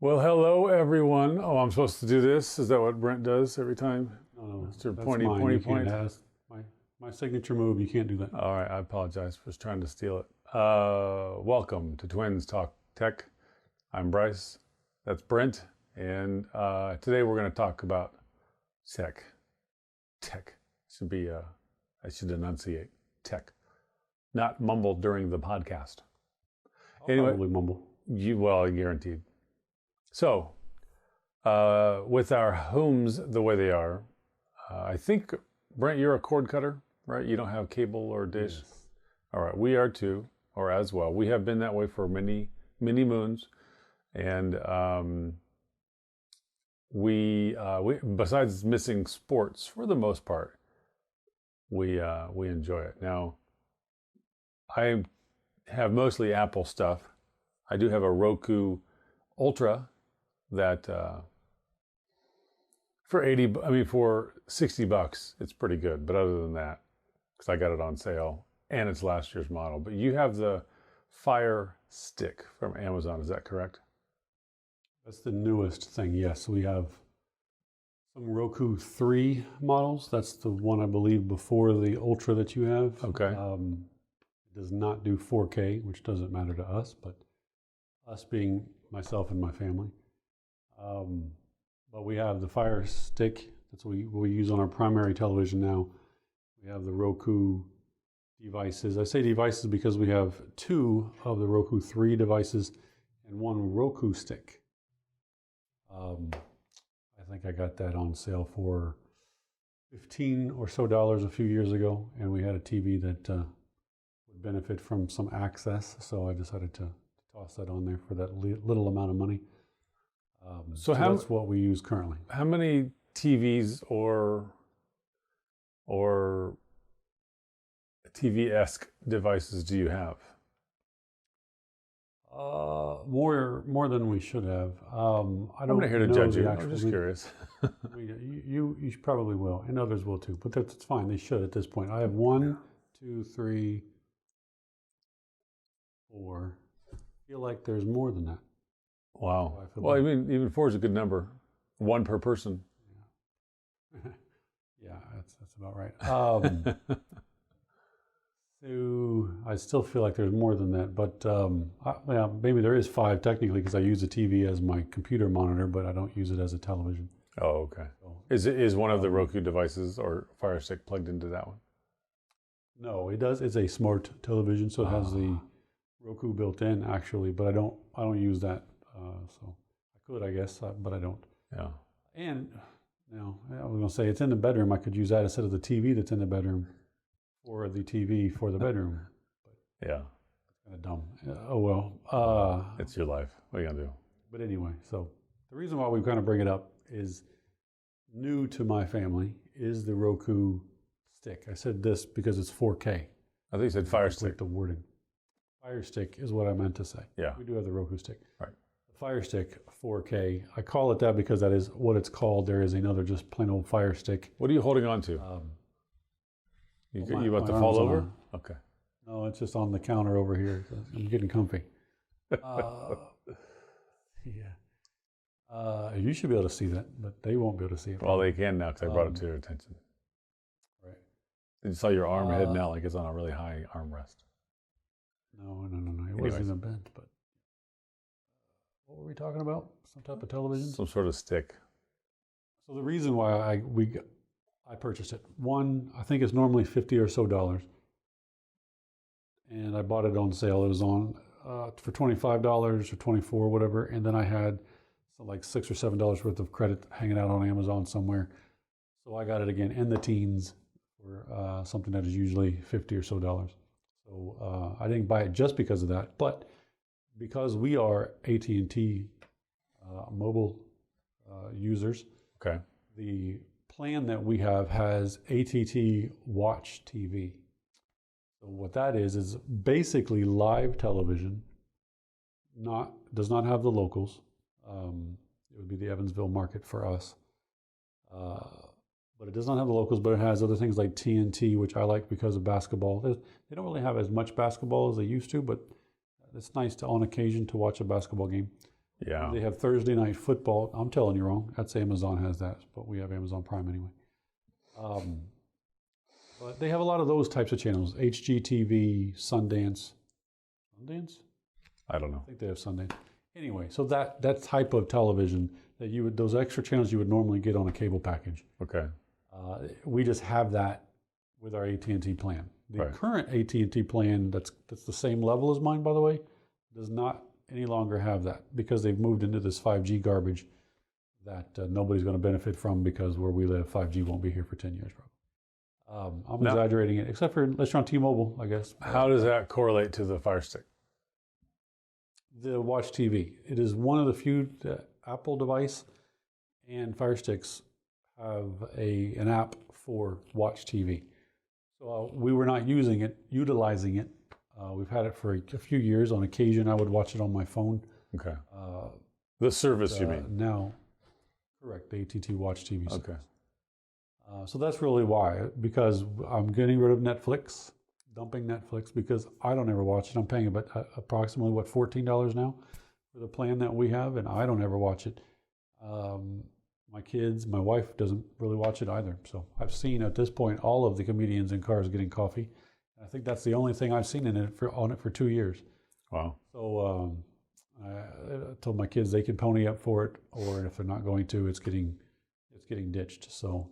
Well, hello everyone. Oh, I'm supposed to do this. Is that what Brent does every time? No, Mr. that's Pointy, mine. pointy, You can't point. ask my signature move. You can't do that. All right, I apologize for trying to steal it. Welcome to Twins Talk Tech. I'm Bryce. That's Brent, and today we're going to talk about tech. Tech should be. I should enunciate tech, not mumble during the podcast. Anyway, Probably mumble. Guaranteed. So, with our homes the way they are, I think, Brent, you're a cord cutter, right? You don't have cable or dish? Yes. All right, we are too, or as well. We have been that way for many, many moons. And we besides missing sports, for the most part, we enjoy it. Now, I have mostly Apple stuff. I do have a Roku Ultra that for $60, it's pretty good. But other than that, because I got it on sale and it's last year's model. But you have the Fire Stick from Amazon, is that correct? That's the newest thing. Yes, we have some Roku 3 models. That's the one I believe before the Ultra that you have. Okay. It does not do 4K, which doesn't matter to us, but us being myself and my family. But we have the Fire Stick. That's what we use on our primary television now. We have the Roku devices. I say devices because we have 2 of the Roku 3 devices and 1 Roku stick. I think I got that on sale for $15 or so a few years ago, and we had a TV that would benefit from some access, so I decided to toss that on there for that little amount of money. So that's what we use currently. How many TVs or TV-esque devices do you have? More than we should have. I'm not here to judge you. I'm just curious. You probably will, and others will too. But that's fine. They should at this point. I have 1, 2, 3, 4. I feel like there's more than that. Wow. Well, I mean, even 4 is a good number. 1 per person. Yeah, yeah, that's about right. So I still feel like there's more than that, but maybe there is 5 technically because I use the TV as my computer monitor, but I don't use it as a television. Oh, okay. So, is one of the Roku devices or Fire Stick plugged into that one? No, it does. It's a smart television, so it has the Roku built in actually, but I don't use that. So I could, I guess, but I don't. Yeah. And I was going to say it's in the bedroom. I could use that instead of the TV that's in the bedroom for the TV for the bedroom. But yeah. It's kind of dumb. Oh well. It's your life. What are you gonna do? But anyway, so the reason why we kind of bring it up is new to my family is the Roku stick. I said this because it's 4K. I think you said Fire Stick. The wording. Fire Stick is what I meant to say. Yeah. We do have the Roku stick. Right. Fire Stick 4K. I call it that because that is what it's called. There is another just plain old Fire Stick. What are you holding on to? You about to fall over? Okay. No, it's just on the counter over here. I'm getting comfy. Yeah. You should be able to see that, but they won't be able to see it. Well, they can now because I brought it to their attention. Right. You saw your arm heading out like it's on a really high armrest. No. It wasn't even bent, but what were we talking about? Some type of television? Some sort of stick. So the reason why I purchased it, one, I think it's normally $50 or so, and I bought it on sale. It was on for $25 or $24, whatever, and then I had like $6 or $7 worth of credit hanging out on Amazon somewhere. So I got it again in the teens for something that is usually $50 or so. So I didn't buy it just because of that, but because we are AT&T mobile users. Okay. The plan that we have has ATT Watch TV. So what that is basically live television. Does not have the locals. It would be the Evansville market for us. But it does not have the locals, but it has other things like TNT, which I like because of basketball. They don't really have as much basketball as they used to, but it's nice to, on occasion, to watch a basketball game. Yeah. They have Thursday night football. I'm telling you wrong. That's Amazon has that, but we have Amazon Prime anyway. But they have a lot of those types of channels. HGTV, Sundance. Sundance? I don't know. I think they have Sundance. Anyway, so that type of television that you would, those extra channels you would normally get on a cable package. Okay. We just have that with our AT&T plan. The Right. current AT&T plan, that's the same level as mine, by the way, does not any longer have that because they've moved into this 5G garbage that nobody's going to benefit from because where we live, 5G won't be here for 10 years, probably. I'm Now- exaggerating it, except for unless you're on T-Mobile, I guess. How does that correlate to the Fire Stick? The Watch TV. It is one of the few Apple device and Fire Sticks have an app for Watch TV. So we were not utilizing it. We've had it for a few years. On occasion, I would watch it on my phone. Okay. The service, you mean? Now, correct, the AT&T Watch TV. Okay. So that's really why, because I'm getting rid of Netflix, dumping Netflix, because I don't ever watch it. I'm paying about approximately, $14 now for the plan that we have, and I don't ever watch it. My kids, my wife doesn't really watch it either. So I've seen at this point all of the comedians in cars getting coffee. I think that's the only thing I've seen on it for 2 years. Wow. So I told my kids they can pony up for it, or if they're not going to, it's getting ditched. So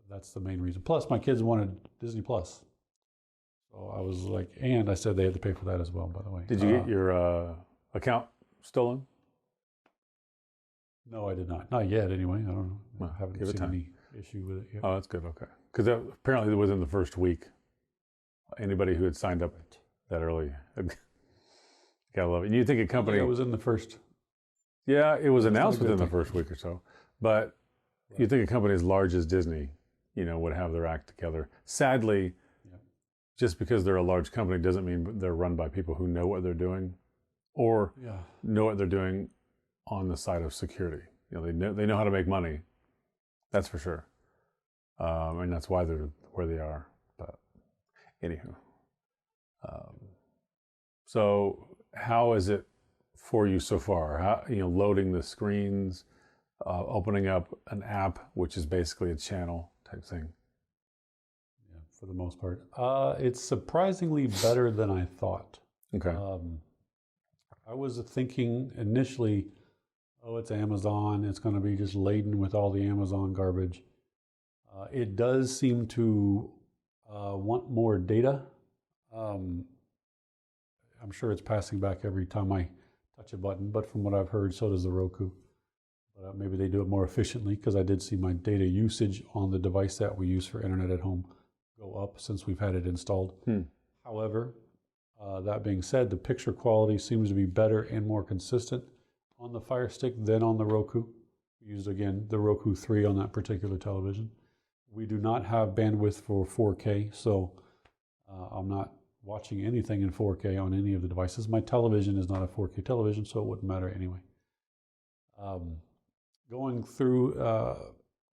that's the main reason. Plus, my kids wanted Disney Plus. So I was like, and I said they had to pay for that as well, by the way. Did you get your account stolen? No, I did not. Not yet, anyway. I don't know. Well, I haven't give it seen time. any issue with it yet. Oh, that's good. Okay. Because apparently within the first week, anybody who had signed up that early, gotta love it. And you think a company? It was in the first. Yeah, it was announced not a good within the thing. first week or so. But you think a company as large as Disney, would have their act together. Sadly, just because they're a large company doesn't mean they're run by people who know what they're doing, or Yeah. know what they're doing on the side of security. They know how to make money. That's for sure. And that's why they're where they are. But anywho, so how is it for you so far? How, loading the screens, opening up an app, which is basically a channel type thing. Yeah, for the most part. It's surprisingly better than I thought. Okay. I was thinking initially, oh, it's Amazon. It's going to be just laden with all the Amazon garbage. It does seem to want more data. I'm sure it's passing back every time I touch a button, but from what I've heard, so does the Roku. But maybe they do it more efficiently, because I did see my data usage on the device that we use for internet at home go up since we've had it installed. However, that being said, the picture quality seems to be better and more consistent on the Fire Stick than on the Roku. We used, again, the Roku 3 on that particular television. We do not have bandwidth for 4K, so I'm not watching anything in 4K on any of the devices. My television is not a 4K television, so it wouldn't matter anyway. Going through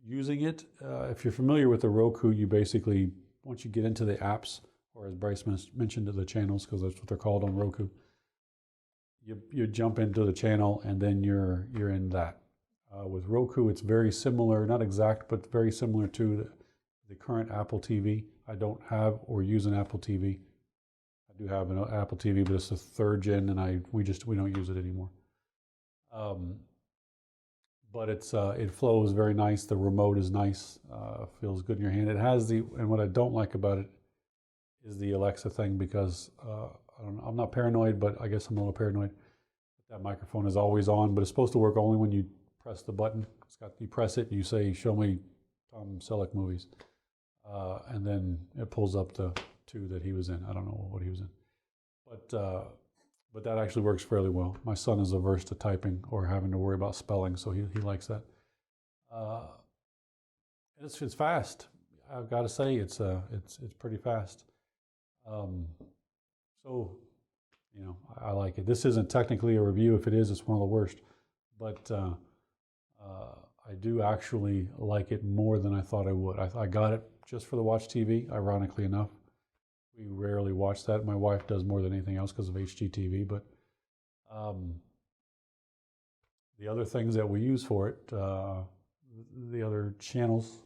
using it, if you're familiar with the Roku, you basically, once you get into the apps, or as Bryce mentioned, the channels, because that's what they're called on Roku, you jump into the channel and then you're in that. With Roku, it's very similar, not exact, but very similar to the current Apple TV. I don't have or use an Apple TV. I do have an Apple TV, but it's the 3rd gen, and we don't use it anymore. But it flows very nice. The remote is nice. Feels good in your hand. It has and what I don't like about it is the Alexa thing, because I'm not paranoid, but I guess I'm a little paranoid. That microphone is always on, but it's supposed to work only when you press the button. You press it and you say, "Show me Tom Selleck movies," and then it pulls up the 2 that he was in. I don't know what he was in, but that actually works fairly well. My son is averse to typing or having to worry about spelling, so he likes that. It's fast. I've got to say it's pretty fast. So, I like it. This isn't technically a review. If it is, it's one of the worst. But I do actually like it more than I thought I would. I got it just for the Watch TV, ironically enough. We rarely watch that. My wife does more than anything else because of HGTV. But The other things that we use for it, the other channels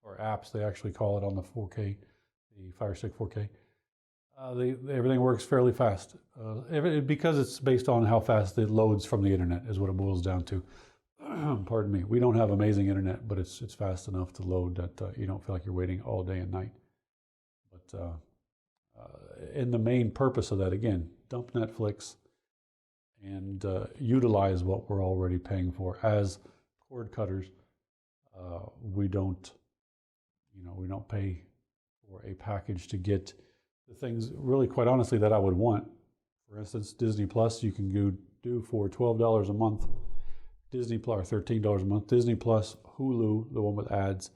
or apps, they actually call it on the 4K, the Fire Stick 4K. Everything works fairly fast because it's based on how fast it loads from the internet is what it boils down to. Pardon me. We don't have amazing internet, but it's fast enough to load that you don't feel like you're waiting all day and night. But in the main purpose of that, again, dump Netflix and utilize what we're already paying for. As cord cutters, we don't pay for a package to get the things, really, quite honestly, that I would want. For instance, Disney Plus, you can do for $12 a month. Disney Plus, or $13 a month. Disney Plus, Hulu, the one with ads,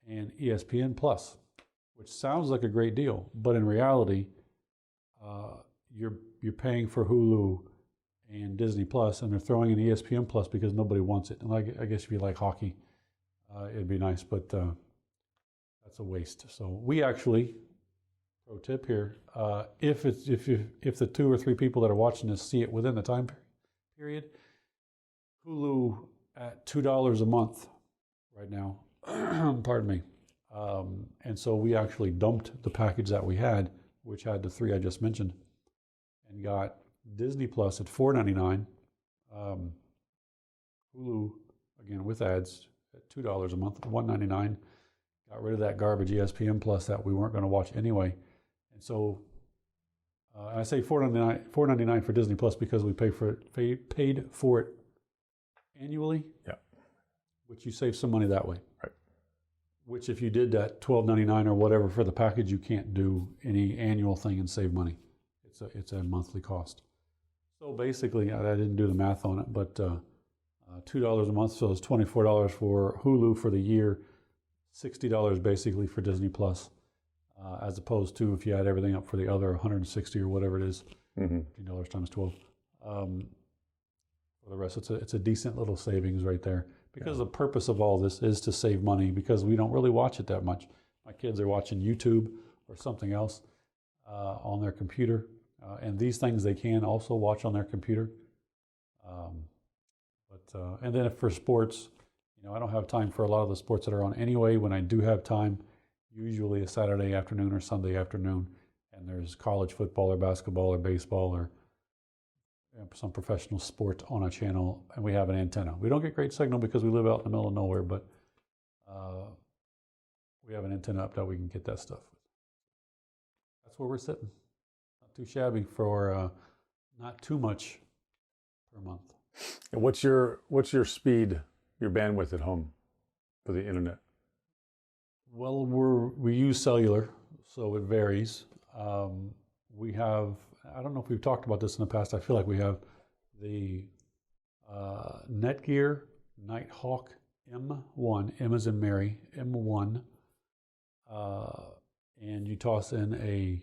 and ESPN Plus, which sounds like a great deal, but in reality, you're paying for Hulu and Disney Plus, and they're throwing in ESPN Plus because nobody wants it. And I guess if you like hockey, it'd be nice, but that's a waste. So we actually, pro tip here, if the 2 or 3 people that are watching this see it within the time period, Hulu at $2 a month right now. Pardon me. And so we actually dumped the package that we had, which had the 3 I just mentioned, and got Disney Plus at $4.99, Hulu again with ads at $2 a month, $1.99. Got rid of that garbage ESPN Plus that we weren't going to watch anyway, and so I say $4.99 for Disney Plus because we paid for it annually. Yeah, which you save some money that way. Right. Which if you did that $12.99 or whatever for the package, you can't do any annual thing and save money. It's a monthly cost. So basically, I didn't do the math on it, but $2 a month, so it's $24 for Hulu for the year, $60 basically for Disney Plus, as opposed to if you had everything up for the other $160 or whatever it is, $15 times 12. For the rest, it's a decent little savings right there. Because the purpose of all this is to save money, because we don't really watch it that much. My kids are watching YouTube or something else on their computer, and these things they can also watch on their computer. And then for sports, I don't have time for a lot of the sports that are on anyway. When I do have time, usually a Saturday afternoon or Sunday afternoon, and there's college football or basketball or baseball or some professional sport on a channel, and we have an antenna. We don't get great signal because we live out in the middle of nowhere, but we have an antenna up that we can get that stuff. That's where we're sitting. Not too shabby for not too much per month. And what's your speed, your bandwidth at home for the internet? Well, we use cellular, so it varies. We have, I don't know if we've talked about this in the past, I feel like we have the Netgear Nighthawk M1, M as in Mary, M1, and you toss in a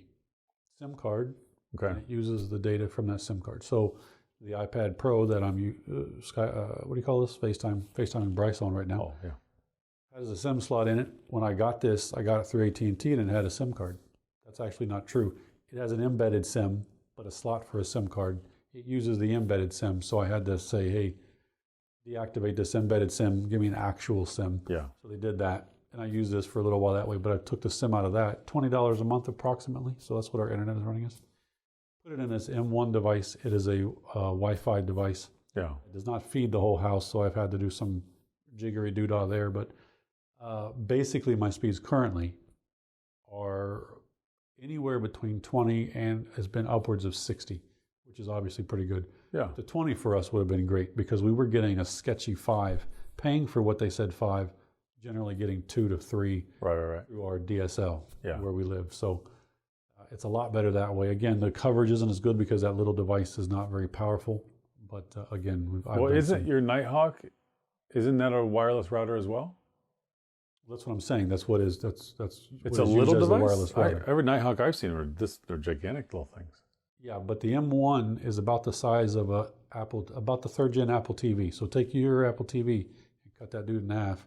SIM card, and it uses the data from that SIM card. So the iPad Pro that I'm, what do you call this? FaceTiming Bryce on right now. Oh, yeah. Has a SIM slot in it. When I got this, I got it through AT&T and it had a SIM card. That's actually not true. It has an embedded SIM, but a slot for a SIM card. It uses the embedded SIM, so I had to say, hey, deactivate this embedded SIM, give me an actual SIM. Yeah. So they did that, and I used this for a little while that way, but I took the SIM out of that, $20 a month approximately, so that's what our internet is running us. Put it in this M1 device. It is a Wi-Fi device. Yeah. It does not feed the whole house, so I've had to do some jiggery doodah there, but basically my speeds currently are anywhere between 20 and has been upwards of 60, which is obviously pretty good. Yeah. The 20 for us would have been great because we were getting a sketchy 5, paying for what they said 5, generally getting 2 to 3 right. through our DSL Yeah. where we live. So it's a lot better that way. Again, the coverage isn't as good because that little device is not very powerful. But again, isn't your Nighthawk, isn't that a wireless router as well? That's what I'm saying. That's what is it's a little device. Wireless router. Every Nighthawk I've seen they're gigantic little things. Yeah, but the M1 is about the size of about the 3rd gen Apple TV. So take your Apple TV and cut that dude in half,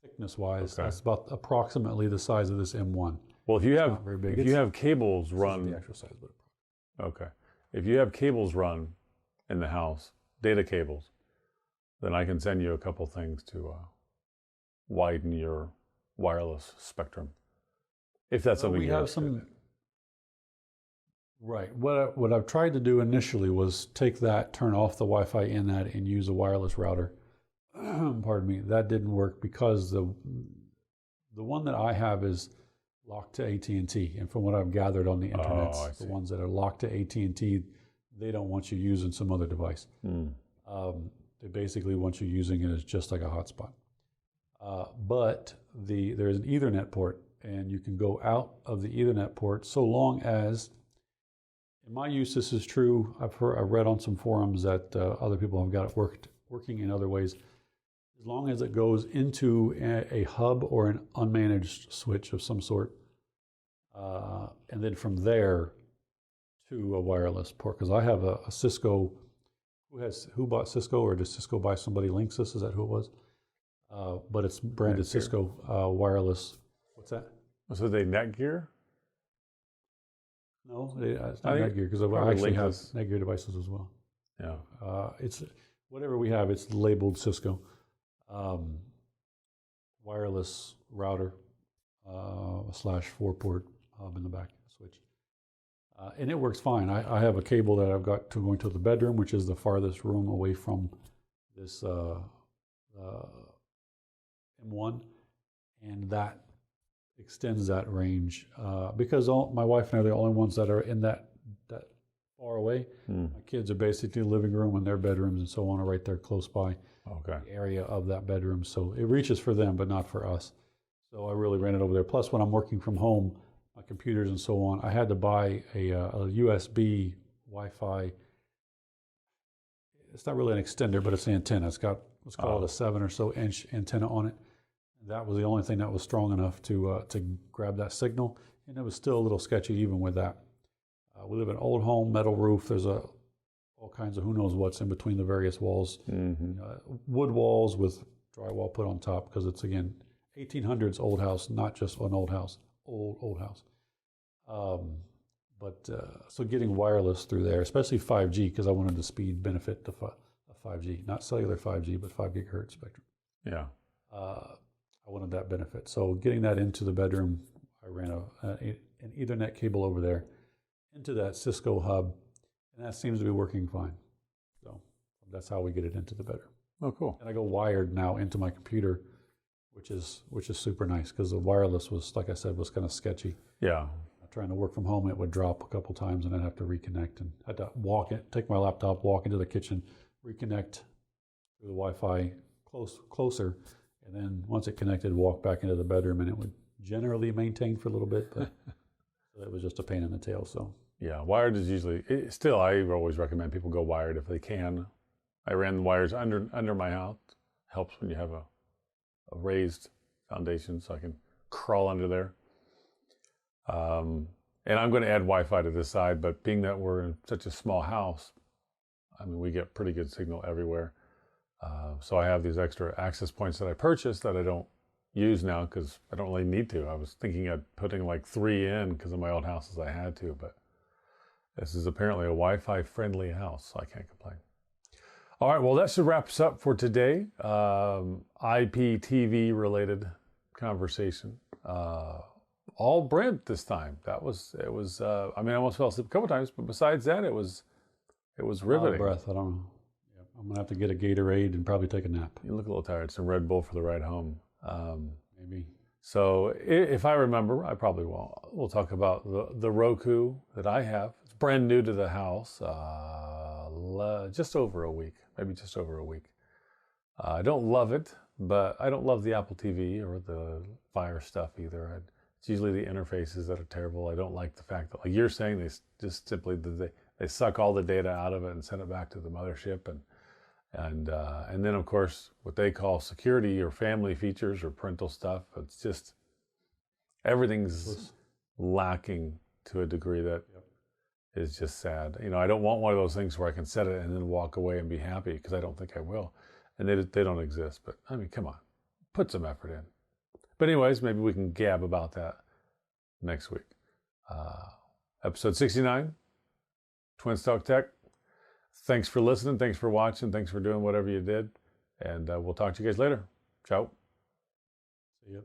thickness wise. Okay. That's about approximately the size of this M1. Well, if you have cables run, the actual size, but okay, if you have cables run in the house, data cables, then I can send you a couple things to widen your wireless spectrum, if that's something we you're have interested in. Right. What I've tried to do initially was take that, turn off the Wi-Fi in that, and use a wireless router. Pardon me. That didn't work because the one that I have is locked to AT&T, and from what I've gathered on the internet, the ones that are locked to AT&T, they don't want you using some other device. They basically want you using it as just like a hotspot. But there's an Ethernet port, and you can go out of the Ethernet port so long as, in my use, this is true. I've read on some forums that other people have got it working in other ways. As long as it goes into a hub or an unmanaged switch of some sort, and then from there to a wireless port. Because I have a Cisco. Who bought Cisco, or did Cisco buy somebody Linksys? Is that who it was? But it's branded Cisco wireless. What's that? So they Netgear? No, it's not Netgear, because I actually have Netgear devices as well. Yeah. It's whatever we have. It's labeled Cisco. Wireless router / 4-port hub in the back switch. And it works fine. I have a cable that I've got to going to the bedroom, which is the farthest room away from this M1, and that extends that range because my wife and I are the only ones that are in that far away. My kids are basically living room, and their bedrooms and so on are right there close by the area of that bedroom. So it reaches for them, but not for us. So I really ran it over there. Plus, when I'm working from home, my computers and so on, I had to buy a USB Wi-Fi. It's not really an extender, but it's an antenna. It's got, let's call it a 7 or so inch antenna on it. That was the only thing that was strong enough to grab that signal, and it was still a little sketchy even with that. We live in an old home, metal roof. There's all kinds of who knows what's in between the various walls. Wood walls with drywall put on top, because it's, again, 1800s old house, not just an old house, old house. So getting wireless through there, especially 5G, because I wanted the speed benefit to 5G, not cellular 5G, but 5 gigahertz spectrum. Yeah. I wanted that benefit. So getting that into the bedroom, I ran an Ethernet cable over there into that Cisco hub, and that seems to be working fine. So that's how we get it into the bedroom. Oh, cool. And I go wired now into my computer, which is super nice, because the wireless was, like I said, was kind of sketchy. Yeah. Trying to work from home, it would drop a couple times, and I'd have to reconnect, and I had to take my laptop, walk into the kitchen, reconnect to the Wi-Fi closer, and then once it connected, walk back into the bedroom, and it would generally maintain for a little bit, but it was just a pain in the tail. So yeah, wired is usually still. I always recommend people go wired if they can. I ran the wires under my house. Helps when you have a raised foundation, so I can crawl under there. And I'm going to add Wi-Fi to this side, but being that we're in such a small house, I mean, we get pretty good signal everywhere. So I have these extra access points that I purchased that I don't use now because I don't really need to. I was thinking of putting like 3 in because of my old houses I had to, but this is apparently a Wi-Fi friendly house, so I can't complain. All right, well, that should wrap us up for today. IPTV related conversation. All Brent this time. I almost fell asleep a couple times, but besides that, it was riveting. Breath, I don't know. Yeah, I'm gonna have to get a Gatorade and probably take a nap. You look a little tired. Some Red Bull for the ride home. Maybe. So if I remember, I probably won't. We'll talk about the Roku that I have. It's brand new to the house. Just over a week, maybe just over a week. I don't love it, but I don't love the Apple TV or the Fire stuff either. It's usually the interfaces that are terrible. I don't like the fact that, like you're saying, they just simply they suck all the data out of it and send it back to the mothership, and then of course what they call security or family features or parental stuff. It's just everything's lacking to a degree that is just sad. You know, I don't want one of those things where I can set it and then walk away and be happy, because I don't think I will, and they don't exist. But I mean, come on, put some effort in. But anyways, maybe we can gab about that next week. Episode 69, Twins Talk Tech. Thanks for listening. Thanks for watching. Thanks for doing whatever you did. And we'll talk to you guys later. Ciao. See ya.